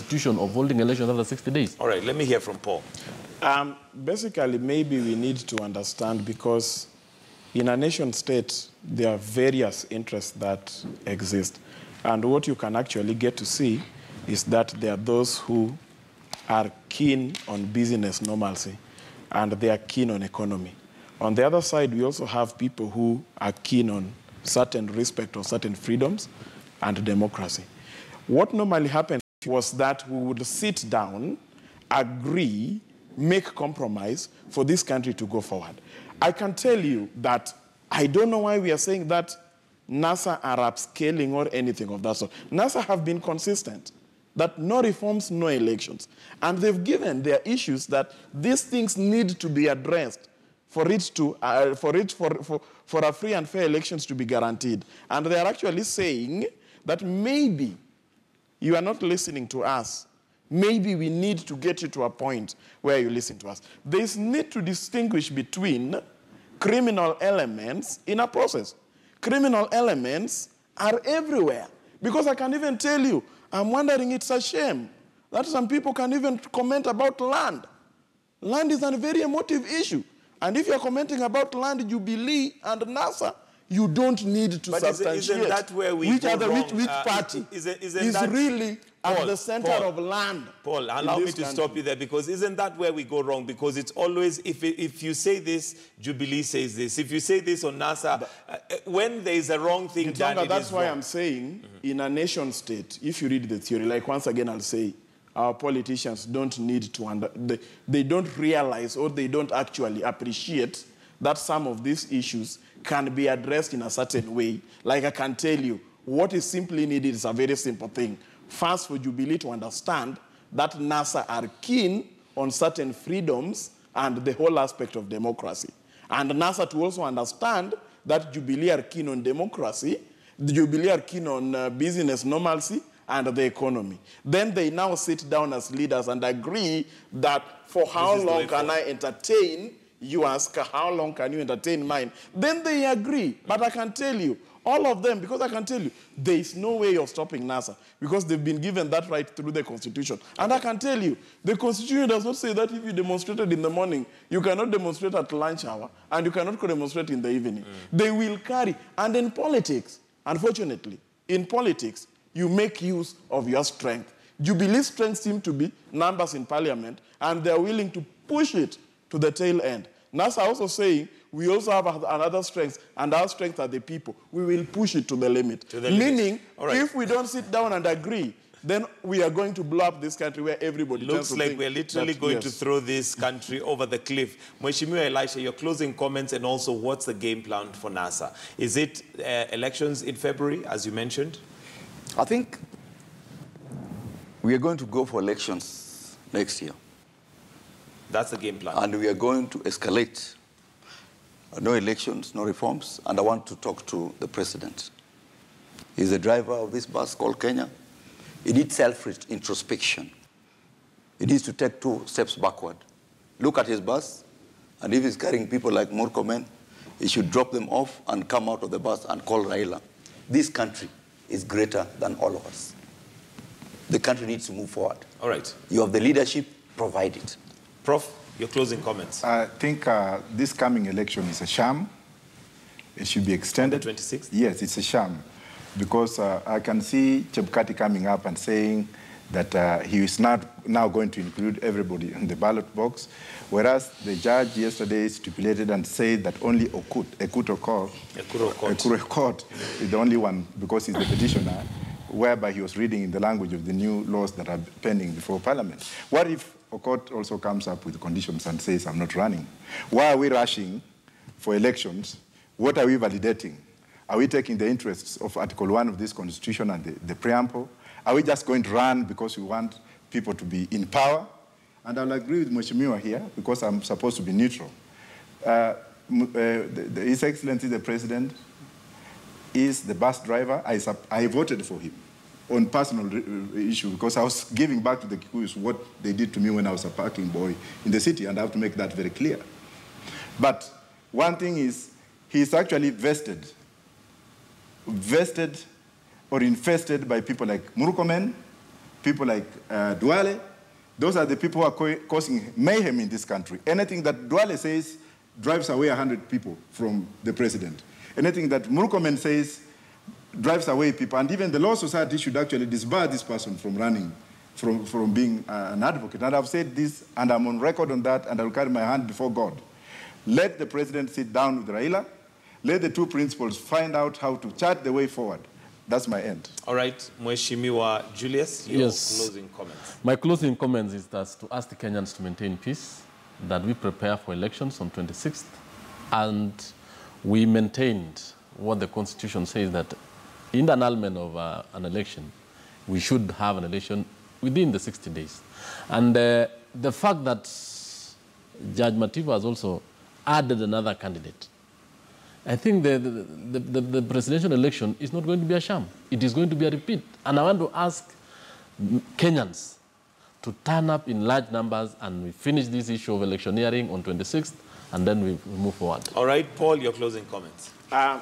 constitution of holding elections after 60 days. All right, let me hear from Paul. Basically, maybe we need to understand, because in a nation state, there are various interests that exist. And what you can actually get to see is that there are those who are keen on business normalcy, and they are keen on economy. On the other side, we also have people who are keen on certain respect of certain freedoms and democracy. What normally happened was that we would sit down, agree, make compromise for this country to go forward. I can tell you that I don't know why we are saying that NASA are upscaling or anything of that sort. NASA have been consistent that no reforms, no elections. And they've given their issues that these things need to be addressed for a free and fair elections to be guaranteed. And they are actually saying that maybe you are not listening to us. Maybe we need to get you to a point where you listen to us. There is need to distinguish between criminal elements in a process. Criminal elements are everywhere. Because I can even tell you, I'm wondering, it's a shame that some people can even comment about land. Land is a very emotive issue. And if you're commenting about land, Jubilee and NASA, you don't need to substantiate. Isn't that where we which go wrong? Which party isn't that really at the center of land? Paul, allow me to stop you there, because isn't that where we go wrong? Because it's always, if you say this, Jubilee says this. If you say this on NASA, when there is a wrong thing done, that's why I'm saying, in a nation state, if you read the theory, like once again I'll say, our politicians don't need to, they don't realize, or they don't actually appreciate that some of these issues can be addressed in a certain way. Like I can tell you, what is simply needed is a very simple thing. First, for Jubilee to understand that NASA are keen on certain freedoms and the whole aspect of democracy. And NASA to also understand that Jubilee are keen on democracy, the Jubilee are keen on business normalcy and the economy. Then they now sit down as leaders and agree that for how long can I entertain, you ask, how long can you entertain mine? Then they agree. But I can tell you, all of them, because I can tell you, there is no way of stopping NASA, because they've been given that right through the Constitution. And I can tell you, the Constitution does not say that if you demonstrated in the morning, you cannot demonstrate at lunch hour, and you cannot demonstrate in the evening. They will carry. And in politics, unfortunately, in politics, you make use of your strength. Jubilee's strength seems to be numbers in parliament, and they're willing to push it to the tail end. NASA also saying, we also have another strength, and our strength are the people. We will push it to the limit. Meaning, if we don't sit down and agree, then we are going to blow up this country where everybody looks like we're literally going to throw this country over the cliff. Mheshimiwa Elisha, your closing comments, and also what's the game plan for NASA? Is it elections in February, as you mentioned? I think we are going to go for elections next year. That's the game plan. And we are going to escalate. No elections, no reforms. And I want to talk to the president. He's the driver of this bus called Kenya. He needs self-introspection. He needs to take 2 steps backward. Look at his bus, and if he's carrying people like Murkomen, he should drop them off and come out of the bus and call Raila. This country is greater than all of us. The country needs to move forward. All right. You have the leadership, provide it. Prof, your closing comments. I think this coming election is a sham. It should be extended. On the 26th? Yes, it's a sham. Because I can see Chebukati coming up and saying that he is not now going to include everybody in the ballot box, whereas the judge yesterday stipulated and said that only Ekuro Court is the only one, because he's the petitioner, whereby he was reading in the language of the new laws that are pending before Parliament. What if Okot also comes up with conditions and says, I'm not running? Why are we rushing for elections? What are we validating? Are we taking the interests of Article 1 of this Constitution and the preamble? Are we just going to run because we want people to be in power? And I'll agree with Mheshimiwa here, because I'm supposed to be neutral. His Excellency the President is the bus driver. I voted for him on personal issue, because I was giving back to the Kikuyus what they did to me when I was a parking boy in the city, and I have to make that very clear. But one thing is, he's actually vested or infested by people like Murkomen, people like Duale. Those are the people who are causing mayhem in this country. Anything that Duale says drives away 100 people from the president. Anything that Murkomen says drives away people. And even the Law Society should actually disbar this person from running, from being an advocate. And I've said this, and I'm on record on that, and I'll carry my hand before God. Let the president sit down with Raila. Let the two principals find out how to chart the way forward. That's my end. All right, Mheshimiwa Julius, your Yes. closing comments. My closing comments is that to ask the Kenyans to maintain peace, that we prepare for elections on 26th, and we maintained what the Constitution says, that in the annulment of an election, we should have an election within the 60 days. And the fact that Judge Matiba has also added another candidate, I think the presidential election is not going to be a sham. It is going to be a repeat. And I want to ask Kenyans to turn up in large numbers, and we finish this issue of electioneering on 26th, and then we move forward. All right, Paul, your closing comments. I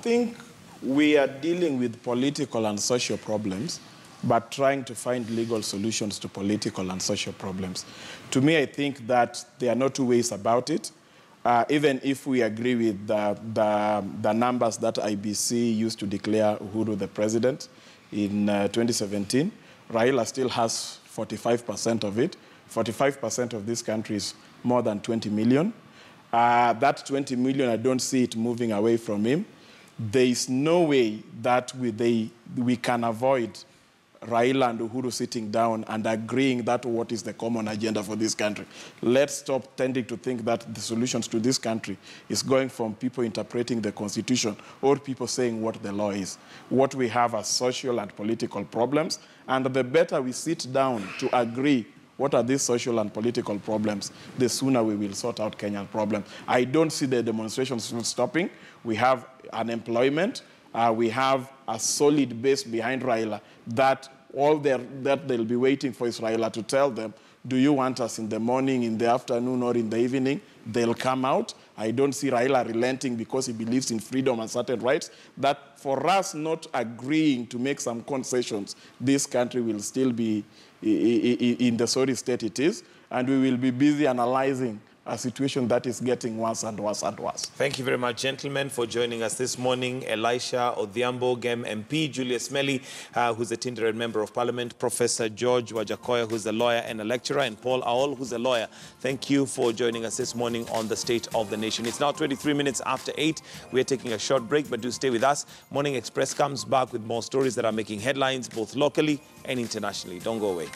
think we are dealing with political and social problems, but trying to find legal solutions to political and social problems. To me, I think that there are no two ways about it. Even if we agree with the numbers that IBC used to declare Uhuru the president in 2017, Raila still has 45% of it. 45% of this country is more than 20 million. That 20 million, I don't see it moving away from him. There is no way that we can avoid Raila and Uhuru sitting down and agreeing that what is the common agenda for this country. Let's stop tending to think that the solutions to this country is going from people interpreting the Constitution or people saying what the law is. What we have are social and political problems, and the better we sit down to agree what are these social and political problems, the sooner we will sort out Kenyan problems. I don't see the demonstrations stopping. We have unemployment. We have a solid base behind Raila that that they'll be waiting for is Raila to tell them, do you want us in the morning, in the afternoon, or in the evening? They'll come out. I don't see Raila relenting because he believes in freedom and certain rights. That for us not agreeing to make some concessions, this country will still be in the sorry state it is, and we will be busy analyzing a situation that is getting worse and worse and worse. Thank you very much, gentlemen, for joining us this morning. Elisha Odhiambo, GEM MP, Julius Melly, who's a Tinderet Member of Parliament, Professor George Wajakoya, who's a lawyer and a lecturer, and Paul Aol, who's a lawyer. Thank you for joining us this morning on the State of the Nation. It's now 23 minutes after 8. We're taking a short break, but do stay with us. Morning Express comes back with more stories that are making headlines, both locally and internationally. Don't go away.